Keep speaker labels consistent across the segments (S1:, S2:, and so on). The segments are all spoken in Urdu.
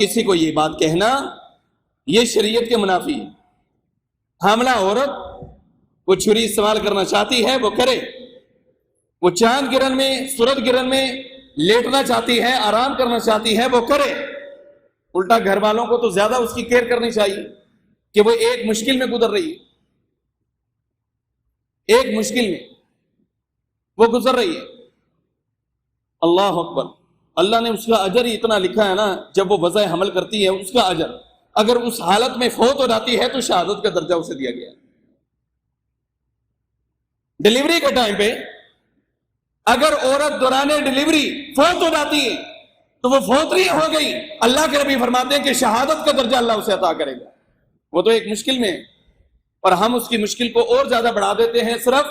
S1: کسی کو یہ بات کہنا یہ شریعت کے منافی ہے۔ حاملہ عورت وہ چھری استعمال کرنا چاہتی ہے وہ کرے، وہ چاند گرہن میں سورج گرہن میں لیٹنا چاہتی ہے آرام کرنا چاہتی ہے وہ کرے۔ الٹا گھر والوں کو تو زیادہ اس کی کیئر کرنی چاہیے کہ وہ ایک مشکل میں گزر رہی ہے، ایک مشکل میں وہ گزر رہی ہے۔ اللہ اکبر، اللہ نے اس کا اجر ہی اتنا لکھا ہے نا، جب وہ وضع حمل کرتی ہے اس کا اجر، اگر اس حالت میں فوت ہو جاتی ہے تو شہادت کا درجہ اسے دیا گیا ہے۔ ڈیلیوری کے ٹائم پہ اگر عورت دوران ڈیلیوری فوت ہو جاتی ہے تو وہ فوت نہیں ہو گئی، اللہ کے نبی فرماتے ہیں کہ شہادت کا درجہ اللہ اسے عطا کرے گا۔ وہ تو ایک مشکل میں ہے، اور ہم اس کی مشکل کو اور زیادہ بڑھا دیتے ہیں صرف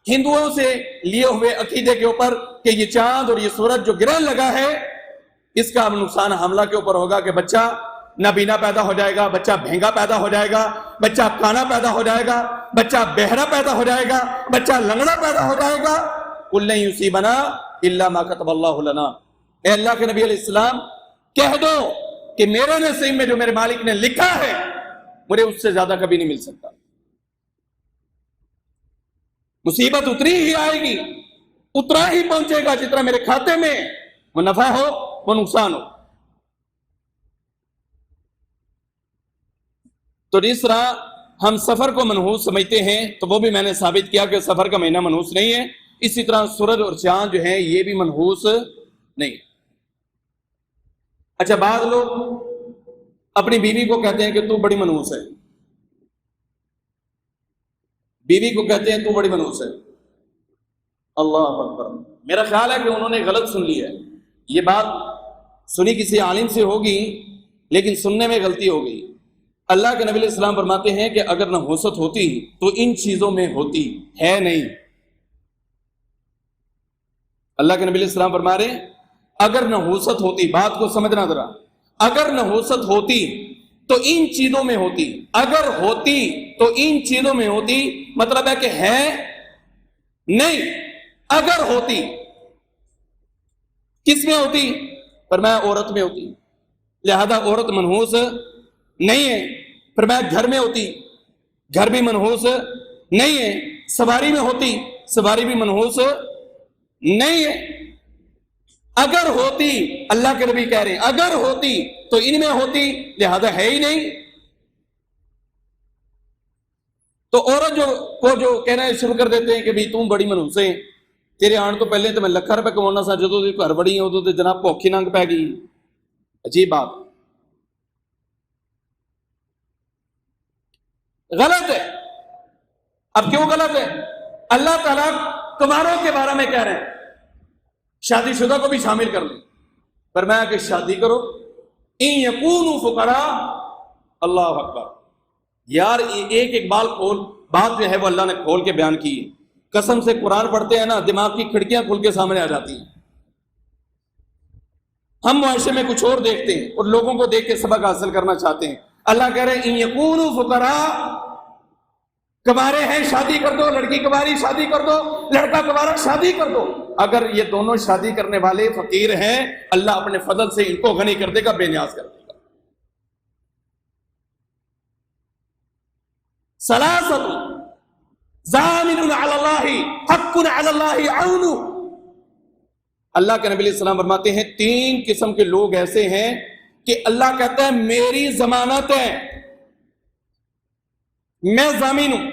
S1: ہندوؤں سے لیے ہوئے عقیدے کے اوپر کہ یہ چاند اور یہ سورج جو گرہن لگا ہے اس کا نقصان حاملہ کے اوپر ہوگا کہ بچہ نابینا پیدا ہو جائے گا، بچہ بھینگا پیدا ہو جائے گا، بچہ کانا پیدا ہو جائے گا، بچہ بہرا پیدا ہو جائے گا، بچہ لنگڑا پیدا ہو جائے گا۔ قُلْ لَن يُصِيبَنَا إِلَّا مَا كَتَبَ اللَّهُ لَنَا، اے اللہ کے نبی علیہ السلام کہہ دو کہ میرے نصیب میں جو میرے مالک نے لکھا ہے مجھے اس سے زیادہ کبھی نہیں مل سکتا۔ مصیبت اتنی ہی آئے گی، اتنا ہی پہنچے گا جتنا میرے کھاتے میں وہ نفع ہو وہ نقصان ہو۔ تو اس طرح ہم سفر کو منحوس سمجھتے ہیں تو وہ بھی میں نے ثابت کیا کہ سفر کا مہینہ منحوس نہیں ہے۔ اسی طرح سورج اور چاند جو ہیں یہ بھی منحوس نہیں۔ اچھا، بعض لوگ اپنی بیوی کو کہتے ہیں کہ تو بڑی منحوس ہے، بیوی کو کہتے ہیں تو بڑی منحوس ہے۔ اللہ اکبر، میرا خیال ہے کہ انہوں نے غلط سن لیا ہے۔ یہ بات سنی کسی عالم سے ہوگی لیکن سننے میں غلطی ہو گئی۔ اللہ کے نبی علیہ السلام فرماتے ہیں کہ اگر نحوست ہوتی تو ان چیزوں میں ہوتی ہے نہیں۔ اللہ کے نبی علیہ السلام فرما رہے ہیں اگر نحوست ہوتی، بات کو سمجھنا ذرا، اگر نحوست ہوتی تو ان چیزوں میں ہوتی، اگر ہوتی تو ان چیزوں میں ہوتی، مطلب ہے کہ ہے نہیں۔ اگر ہوتی کس میں ہوتی؟ فرمایا عورت میں ہوتی، لہذا عورت منحوس نہیں ہے۔ فرمایا گھر میں ہوتی، گھر بھی منحوس نہیں ہے۔ سواری میں ہوتی، سواری بھی منحوس نہیں ہے۔ اگر ہوتی، اللہ کے نبی کہہ رہے ہیں اگر ہوتی تو ان میں ہوتی، لہذا ہے ہی نہیں۔ تو عورت جو کہنا شروع کر دیتے ہیں کہ بھئی تم بڑی منحوس ہے، تیرے آن تو پہلے تو میں لکھا روپے کمانا سا، جدو دی گھر بڑی ہے ادو تے جناب بھوکھی ننگ پی گئی۔ عجیب بات، غلط ہے۔ اب کیوں غلط ہے؟ اللہ تعالیٰ کماروں کے بارے میں کہہ رہے ہیں، شادی شدہ کو بھی شامل کر لیں۔ فرمایا کہ شادی کرو، ان یکونوا فقراء، اللہ اکبر۔ یار ایک بات جو ہے وہ اللہ نے کھول کے بیان کی ہے۔ قسم سے قرآن پڑھتے ہیں نا دماغ کی کھڑکیاں کھل کے سامنے آ جاتی ہیں۔ ہم معاشرے میں کچھ اور دیکھتے ہیں اور لوگوں کو دیکھ کے سبق حاصل کرنا چاہتے ہیں۔ اللہ کہہ رہے ہیں ان یکونوا فقراء، کنوارے ہیں شادی کر دو، لڑکی کنواری شادی کر دو، لڑکا کنوارا شادی کر دو۔ اگر یہ دونوں شادی کرنے والے فقیر ہیں اللہ اپنے فضل سے ان کو غنی کر دے گا، بے نیاز کر دے گا۔ ثلاثۃ ضامن علی اللہ حق علی اللہ عون، اللہ کے نبی علیہ السلام فرماتے ہیں تین قسم کے لوگ ایسے ہیں کہ اللہ کہتا ہے میری ضمانت ہے، میں ضامن ہوں،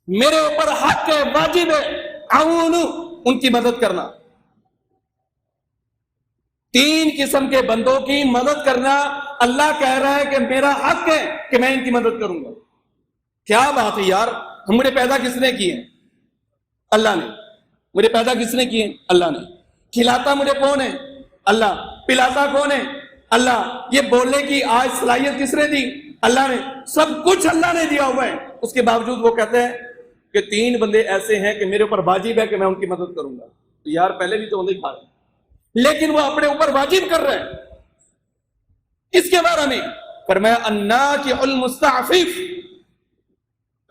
S1: میرے اوپر حق ہے، واجب ہے، عون، ان کی مدد کرنا۔ تین قسم کے بندوں کی مدد کرنا، اللہ کہہ رہا ہے کہ میرا حق ہے کہ میں ان کی مدد کروں گا۔ کیا بات ہے یار، مجھے پیدا کس نے کیے؟ اللہ نے۔ مجھے پیدا کس نے کیے؟ اللہ نے۔ کھلاتا مجھے کون ہے؟ اللہ۔ پلاتا کون ہے؟ اللہ۔ یہ بولنے کی آج صلاحیت کس نے دی؟ اللہ نے۔ سب کچھ اللہ نے دیا ہوا ہے، اس کے باوجود وہ کہتے ہیں کہ تین بندے ایسے ہیں کہ میرے اوپر واجب ہے کہ میں ان کی مدد کروں گا۔ تو یار پہلے بھی تو اندھی کھا رہے، لیکن وہ اپنے اوپر واجب کر رہے ہیں۔ اس کے بارے میں فرمایا الناکح المستعفف۔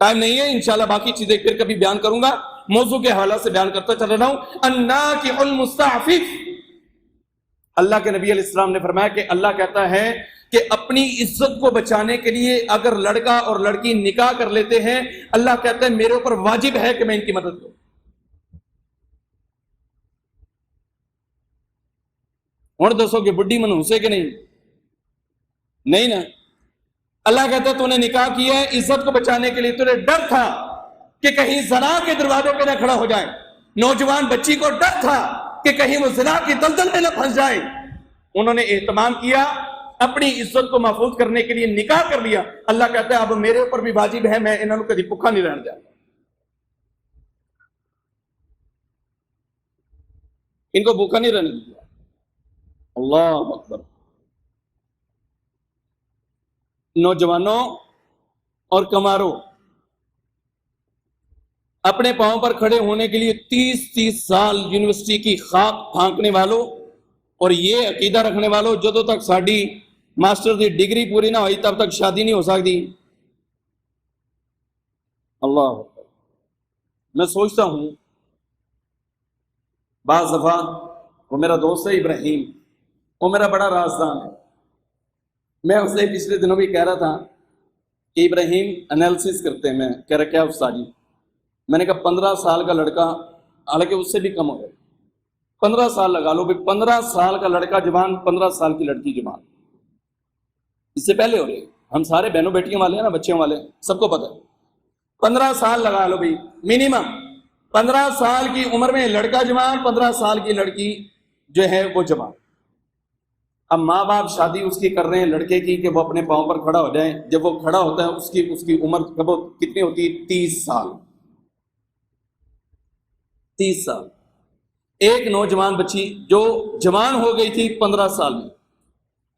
S1: ٹائم نہیں ہے، انشاءاللہ باقی چیزیں پھر کبھی بیان کروں گا، موضوع کے حوالے سے بیان کرتا چل رہا ہوں۔ الناکح المستعفف، اللہ کے نبی علیہ السلام نے فرمایا کہ اللہ کہتا ہے کہ اپنی عزت کو بچانے کے لیے اگر لڑکا اور لڑکی نکاح کر لیتے ہیں، اللہ کہتا ہے میرے اوپر واجب ہے کہ میں ان کی مدد کروں۔ ہوں دسو کہ بڈھی منحوس ہے کہ نہیں نا؟ اللہ کہتا ہے تو نے نکاح کیا ہے عزت کو بچانے کے لیے، تجھے ڈر تھا کہ کہیں زنا کے دروازے پہ نہ کھڑا ہو جائے، نوجوان بچی کو ڈر تھا کہ کہیں وہ زنا کی دلدل میں نہ پھنس جائے، انہوں نے اہتمام کیا، اپنی عزت کو محفوظ کرنے کے لیے نکاح کر لیا۔ اللہ کہتا ہے اب میرے اوپر بھی واجب ہے، میں انہوں نے کبھی بھوکا نہیں رہنے دیا، ان کو بھوکا نہیں رہنے دیا۔ اللہ اکبر۔ نوجوانوں اور کماروں، اپنے پاؤں پر کھڑے ہونے کے لیے 30 سال یونیورسٹی کی خاک پھانکنے والوں اور یہ عقیدہ رکھنے والوں جدوں تک ساڈی ماسٹر دی ڈگری پوری نہ ہوئی تب تک شادی نہیں ہو سکتی۔ اللہ اکبر۔ میں سوچتا ہوں بعض دفعہ، وہ میرا دوست ہے ابراہیم، وہ میرا بڑا رازدان ہے، میں اسے پچھلے دنوں بھی کہہ رہا تھا کہ ابراہیم انالیسس کرتے ہیں، میں کہہ رہا کیا استاد جی؟ میں نے کہا 15 سال کا لڑکا، حالانکہ اس سے بھی کم ہو گئے، 15 سال لگا لو بھائی، 15 سال کا لڑکا جوان، 15 سال کی لڑکی جوان، اس سے پہلے ہو رہے، ہم سارے بہنوں بیٹیوں والے ہیں نا، بچیوں والے، سب کو پتہ ہے، 15 سال لگا لو بھائی منیمم، 15 سال کی عمر میں لڑکا جوان، 15 سال کی لڑکی جو ہے وہ جوان۔ اب ماں باپ شادی اس کی کر رہے ہیں لڑکے کی کہ وہ اپنے پاؤں پر کھڑا ہو جائے، جب وہ کھڑا ہوتا ہے اس کی عمر کتنی ہوتی ہے؟ 30 سال۔ 30 سال۔ ایک نوجوان بچی جو جوان ہو گئی تھی 15 سال میں،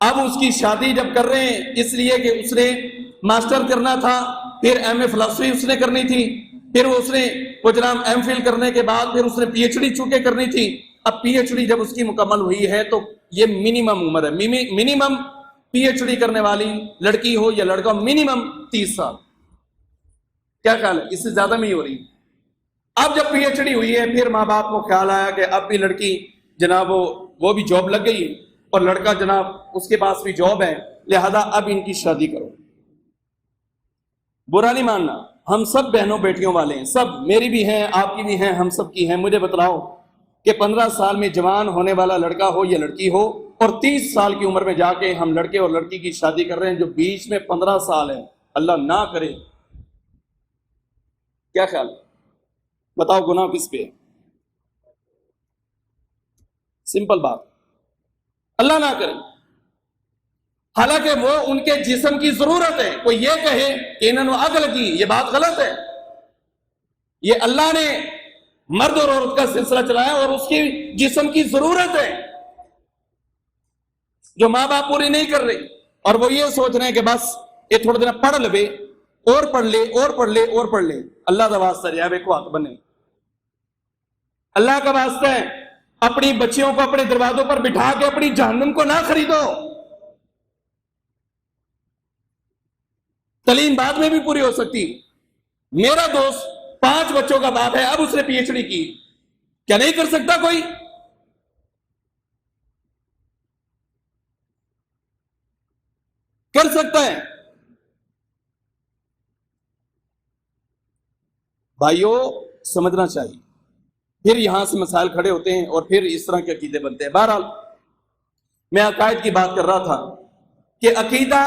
S1: اب اس کی شادی جب کر رہے ہیں اس لیے کہ اس نے ماسٹر کرنا تھا، پھر ایم اے فلسفی اس نے کرنی تھی، پھر اس نے وہ جناب ایم فل کرنے کے بعد پھر اس نے پی ایچ ڈی چونکہ کرنی تھی۔ اب پی ایچ ڈی جب اس کی مکمل ہوئی ہے تو یہ منیمم عمر ہے، منیمم پی ایچ ڈی کرنے والی لڑکی ہو یا لڑکا منیمم 30 سال۔ کیا خیال ہے؟ اس سے زیادہ میں ہی ہو رہی ہے۔ اب جب پی ایچ ڈی ہوئی ہے پھر ماں باپ کو خیال آیا کہ اب بھی لڑکی جناب وہ بھی جاب لگ گئی اور لڑکا جناب اس کے پاس بھی جاب ہے، لہذا اب ان کی شادی کرو۔ برا نہیں ماننا، ہم سب بہنوں بیٹیوں والے ہیں، سب، میری بھی ہیں، آپ کی بھی ہیں، ہم سب کی ہیں۔ مجھے بتلاؤ کہ 15 سال میں جوان ہونے والا لڑکا ہو یا لڑکی ہو اور 30 سال کی عمر میں جا کے ہم لڑکے اور لڑکی کی شادی کر رہے ہیں جو بیچ میں 15 سال ہے، اللہ نہ کرے، کیا خیال ہے؟ بتاؤ گناہ کس پہ ہے؟ سمپل بات، اللہ نہ کرے۔ حالانکہ وہ ان کے جسم کی ضرورت ہے، کوئی یہ کہے کہ انہوں نے اگ لگی، یہ بات غلط ہے۔ یہ اللہ نے مرد اور عورت کا سلسلہ چلایا اور اس کی جسم کی ضرورت ہے جو ماں باپ پوری نہیں کر رہے، اور وہ یہ سوچ رہے ہیں کہ بس یہ تھوڑا دن پڑھ لے اور پڑھ لے اور پڑھ لے اور پڑھ لے۔ اللہ کا واسطہ رہا ویکو ہاتھ بنے، اللہ کا واسطہ ہے، اپنی بچیوں کو اپنے دروازوں پر بٹھا کے اپنی جہنم کو نہ خریدو۔ تعلیم بعد میں بھی پوری ہو سکتی۔ میرا دوست 5 بچوں کا باپ ہے، اب اس نے پی ایچ ڈی کی، کیا نہیں کر سکتا کوئی؟ کر سکتا ہے۔ بھائیوں سمجھنا چاہیے، پھر یہاں سے مسائل کھڑے ہوتے ہیں اور پھر اس طرح کے عقیدے بنتے ہیں۔ بہرحال میں عقائد کی بات کر رہا تھا کہ عقیدہ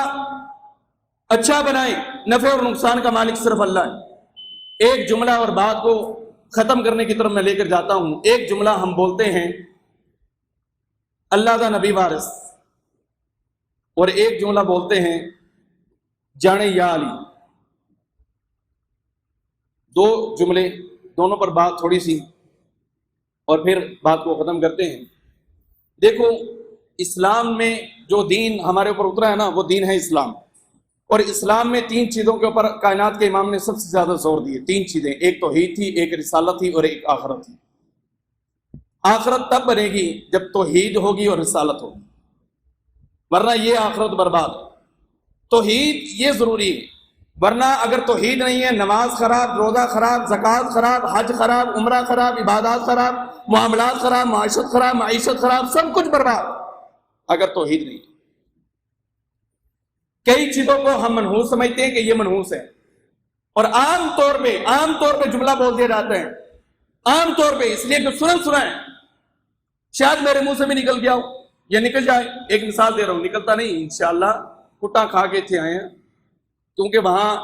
S1: اچھا بنائیں، نفع اور نقصان کا مالک صرف اللہ ہے۔ ایک جملہ اور بات کو ختم کرنے کی طرف میں لے کر جاتا ہوں۔ ایک جملہ ہم بولتے ہیں اللہ دا نبی وارث، اور ایک جملہ بولتے ہیں جانے یا علی۔ دو جملے، دونوں پر بات تھوڑی سی اور پھر بات کو ختم کرتے ہیں۔ دیکھو اسلام میں جو دین ہمارے اوپر اترا ہے نا، وہ دین ہے اسلام، اور اسلام میں 3 چیزوں کے اوپر کائنات کے امام نے سب سے زیادہ زور دیے۔ 3 چیزیں، ایک توحید تھی، ایک رسالت تھی اور ایک آخرت تھی۔ آخرت تب بنے گی جب توحید ہوگی اور رسالت ہوگی، ورنہ یہ آخرت برباد ہے۔ توحید یہ ضروری ہے، ورنہ اگر توحید نہیں ہے، نماز خراب، روزہ خراب، زکوٰۃ خراب، حج خراب، عمرہ خراب، عبادات خراب، معاملات خراب، معاشرت خراب، معیشت خراب، سب کچھ برباد۔ اگر توحید نہیں. کئی چیزوں کو ہم منحوس سمجھتے ہیں کہ یہ منحوس ہے، اور عام طور پہ جملہ بول دیا جاتا ہے، عام طور پہ، اس لیے کہ سنا ہے، شاید میرے منہ سے بھی نکل گیا ہو یا نکل جائے. ایک مثال دے رہا ہوں، نکلتا نہیں انشاءاللہ. کٹا کھا کے تھے آئے ہیں، کیونکہ وہاں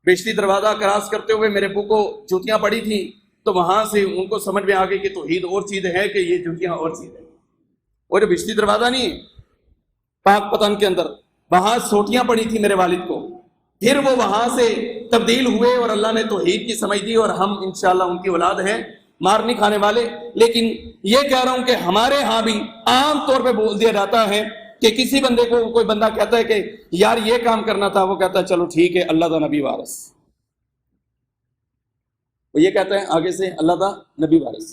S1: بیشتی دروازہ کراس کرتے ہوئے میرے ابو کو جوتیاں پڑی تھیں، تو وہاں سے ان کو سمجھ میں آ گئی کہ توحید اور چیز ہے کہ یہ جوتیاں اور چیز ہے. اور بیشتی دروازہ نہیں ہے، پاک پتن کے اندر وہاں سوٹیاں پڑی تھی میرے والد کو، پھر وہ وہاں سے تبدیل ہوئے اور اللہ نے توحید کی سمجھ دی، اور ہم انشاءاللہ ان کی اولاد ہیں، مار نہیں کھانے والے. لیکن یہ کہہ رہا ہوں کہ ہمارے ہاں بھی عام طور پہ بول دیا جاتا ہے کہ کسی بندے کو کوئی بندہ کہتا ہے کہ یار یہ کام کرنا تھا، وہ کہتا ہے چلو ٹھیک ہے، اللہ دا نبی وارث. وہ یہ کہتا ہے آگے سے اللہ دا نبی وارث.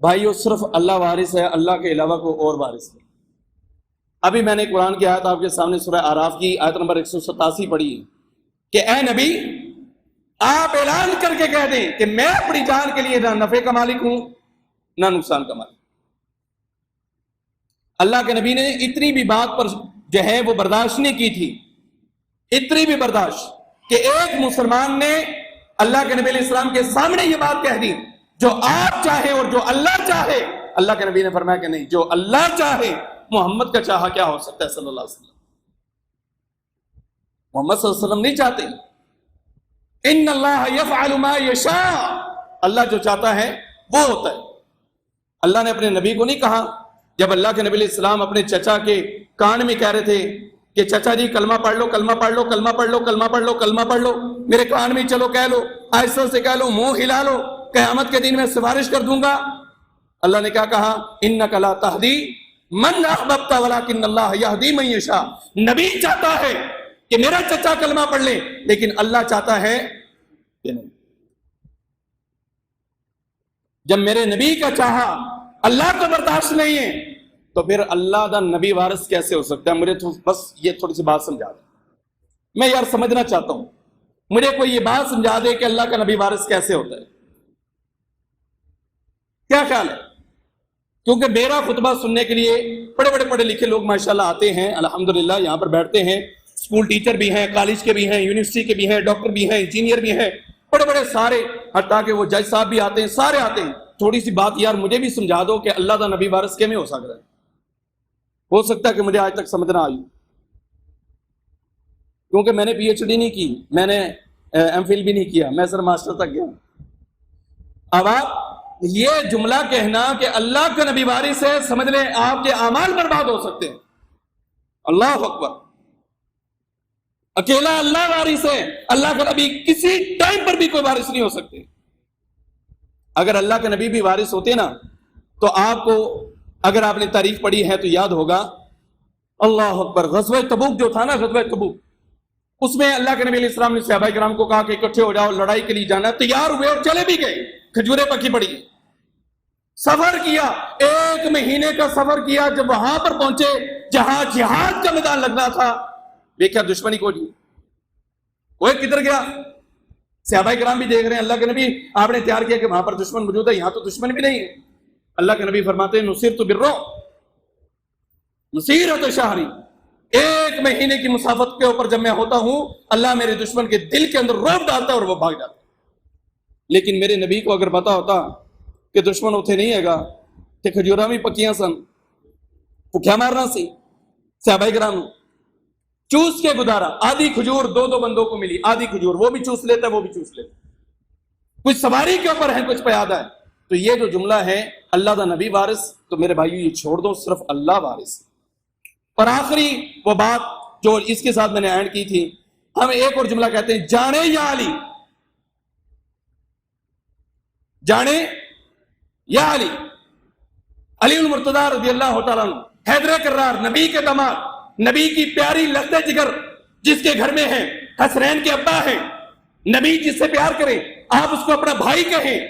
S1: بھائیو صرف اللہ وارث ہے، اللہ کے علاوہ کوئی اور وارث نہیں. ابھی میں نے قرآن کی آیت آپ کے سامنے سورہ اعراف کی آیت نمبر 187 پڑھی ہے کہ اے نبی آپ اعلان کر کے کہہ دیں کہ میں اپنی جان کے لیے نہ نفع کا مالک ہوں نہ نقصان کا مالک. اللہ کے نبی نے اتنی بھی بات پر جو ہے وہ برداشت نہیں کی تھی، اتنی بھی برداشت کہ ایک مسلمان نے اللہ کے نبی علیہ السلام کے سامنے یہ بات کہہ دی، جو آپ چاہے اور جو اللہ چاہے. اللہ کے نبی نے فرمایا کہ نہیں، جو اللہ چاہے. محمد کا چاہا کیا ہو سکتا ہے صلی اللہ علیہ وسلم؟ محمد صلی اللہ علیہ وسلم نہیں چاہتے. ان اللہ یفعل ما یشاء، اللہ جو چاہتا ہے وہ ہوتا ہے. اللہ نے اپنے نبی کو نہیں کہا، جب اللہ کے نبی علیہ السلام اپنے چچا کے کان میں کہہ رہے تھے کہ چچا جی کلمہ پڑھ لو، کلمہ پڑھ لو، کلمہ پڑھ لو، کلمہ پڑھ لو، کلمہ پڑھ لو، میرے کان میں چلو کہہ لو، آہستہ سے کہہ لو، منہ ہلا لو، قیامت کے دن میں سفارش کر دوں گا. اللہ نے کیا کہا؟ انک لا تہدی من احببت ولکن اللہ یہدی من یشاء. نبی چاہتا ہے کہ میرا چچا کلمہ پڑھ لے، لیکن اللہ چاہتا ہے کہ نہیں. جب میرے نبی کا چاہا اللہ کو برداشت نہیں ہے تو پھر اللہ دا نبی وارث کیسے ہو سکتا ہے؟ مجھے بس یہ تھوڑی سی بات سمجھا دے، میں یار سمجھنا چاہتا ہوں، مجھے کوئی یہ بات سمجھا دے کہ اللہ کا نبی وارث کیسے ہوتا ہے. کیا خیال ہے؟ کیونکہ میرا خطبہ سننے کے لیے بڑے بڑے پڑھے لکھے لوگ ماشاءاللہ آتے ہیں، الحمدللہ یہاں پر بیٹھتے ہیں، اسکول ٹیچر بھی ہیں، کالج کے بھی ہیں، یونیورسٹی کے بھی ہیں، ڈاکٹر بھی ہیں، انجینئر بھی ہیں، بڑے بڑے سارے، حتیٰ کہ وہ جج صاحب بھی آتے ہیں، سارے آتے ہیں. تھوڑی سی بات یار مجھے بھی سمجھا دو کہ اللہ دا نبی وارث کیسے ہو سکتا ہے. ہو سکتا ہے کہ مجھے آج تک سمجھ نہ آئی، کیونکہ میں نے پی ایچ ڈی نہیں کی، میں نے ایم فل بھی نہیں کیا، میں صرف ماسٹر تک گیا. اب آپ یہ جملہ کہنا کہ اللہ کا نبی وارث ہے، سمجھ لیں آپ کے اعمال برباد ہو سکتے ہیں. اللہ اکبر. اکیلا اللہ وارث ہے، اللہ کا نبی کسی ٹائم پر بھی کوئی وارث نہیں ہو سکتے. اگر اللہ کے نبی بھی وارث ہوتے نا تو آپ کو، اگر آپ نے تاریخ پڑھی ہے تو یاد ہوگا، اللہ اکبر، غزوہ تبوک جو تھا نا، غزوہ تبوک، اس میں اللہ کے نبی علیہ السلام نے صحابہ کرام کو کہا کہ اکٹھے ہو جاؤ، لڑائی کے لیے جانا. تیار ہوئے اور چلے بھی گئے، کھجوریں پکی پڑی، سفر کیا، 1 مہینے کا سفر کیا. جب وہاں پر پہنچے جہاں جہاد کا میدان لگنا تھا، دیکھا دشمنی کو جی، وہ کدھر گیا؟ صحابہ کرام بھی دیکھ رہے ہیں، اللہ کے نبی آپ نے تیار کیا کہ وہاں پر دشمن موجود ہے، یہاں تو دشمن بھی نہیں ہے. اللہ کے نبی فرماتے ہیں نصرت بالرعب مسیرۃ شہری، 1 مہینے کی مسافت کے اوپر جب میں ہوتا ہوں، اللہ میرے دشمن کے دل کے اندر رعب ڈالتا ہے اور وہ بھاگ جاتا ہے. لیکن میرے نبی کو اگر پتا ہوتا کہ دشمن اتنے نہیں ہے گا کہ کھجورا بھی پکیاں سن، وہ کیا مارنا سی؟ صحابہ کرام چوس کے گزارا. آدھی کھجور 2 بندوں کو ملی، آدھی کھجور وہ بھی چوس لیتا ہے، وہ بھی چوس لیتا ہے. کچھ سواری کے اوپر ہے، کچھ پیادہ ہے. تو یہ جو جملہ ہے اللہ دا نبی وارث، تو میرے بھائیو یہ چھوڑ دو، صرف اللہ وارث. اور آخری وہ بات جو اس کے ساتھ میں نے اینڈ کی تھی، ہم ایک اور جملہ کہتے ہیں، جانے یا علی، جانے یا علی. علی المرتضیٰ رضی اللہ تعالیٰ عنہ، حیدر کرار، نبی کے داماد، نبی کی پیاری لذت جگر جس کے گھر میں ہیں، حسنین کے ابا ہیں، نبی جس سے پیار کریں آپ اس کو اپنا بھائی کہیں،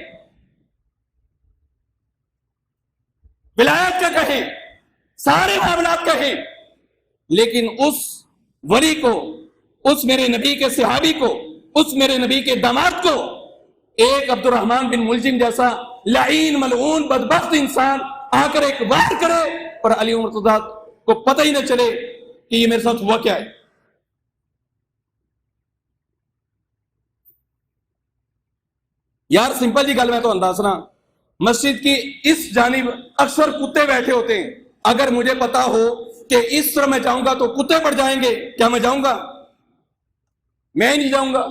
S1: ولایت کا کہیں، سارے معاملات کہیں، لیکن اس ولی کو، اس میرے نبی کے صحابی کو، اس میرے نبی کے داماد کو ایک عبد الرحمن بن ملجم جیسا لعین ملعون بدبخت انسان آ کر ایک وار کرے اور علی مرتضیٰ کو پتہ ہی نہ چلے کہ یہ میرے ساتھ ہوا کیا ہے. یار سمپل جی گل میں تو اندازنا مسجد کی اس جانب اکثر کتے بیٹھے ہوتے ہیں. اگر مجھے پتا ہو کہ اس طرح میں جاؤں گا تو کتے پڑ جائیں گے، کیا میں جاؤں گا؟ میں نہیں جاؤں گا.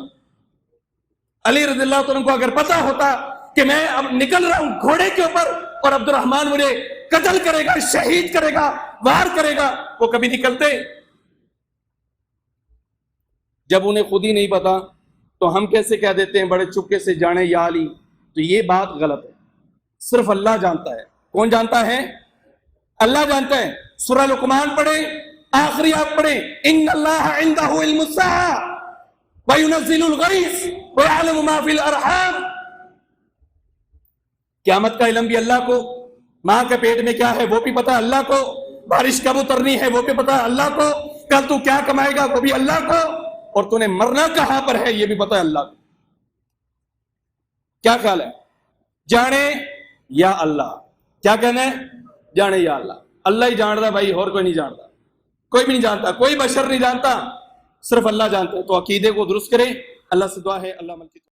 S1: علی رضی اللہ عنہ کو اگر پتا ہوتا کہ میں اب نکل رہا ہوں گھوڑے کے اوپر اور عبد الرحمن مجھے قتل کرے گا، شہید کرے گا، وار کرے گا، وہ کبھی نکلتے؟ جب انہیں خود ہی نہیں پتا تو ہم کیسے کہہ دیتے ہیں بڑے چپکے سے جانے یا علی؟ تو یہ بات غلط ہے. صرف اللہ جانتا ہے. کون جانتا ہے؟ اللہ جانتا ہے. سورہ لقمان پڑھیں، آخری آپ پڑھیں، ان اللہ عندہ علم الساعہ وینزل الغیث ویعلم ما فی الارحام. قیامت کا علم بھی اللہ کو، ماں کے پیٹ میں کیا ہے وہ بھی پتا اللہ کو، بارش کب اترنی ہے وہ بھی پتا اللہ کو، کل تو کیا کمائے گا وہ بھی اللہ کو، اور تو نے مرنا کہاں پر ہے یہ بھی پتا ہے اللہ کو. کیا خیال ہے؟ جانے یا اللہ؟ کیا کہنا ہے؟ جانے یا اللہ. اللہ ہی جانتا بھائی، اور کوئی نہیں جانتا، کوئی بھی نہیں جانتا، کوئی بشر نہیں جانتا، صرف اللہ جانتا ہے. تو عقیدے کو درست کریں. اللہ سے دعا ہے اللہ ملک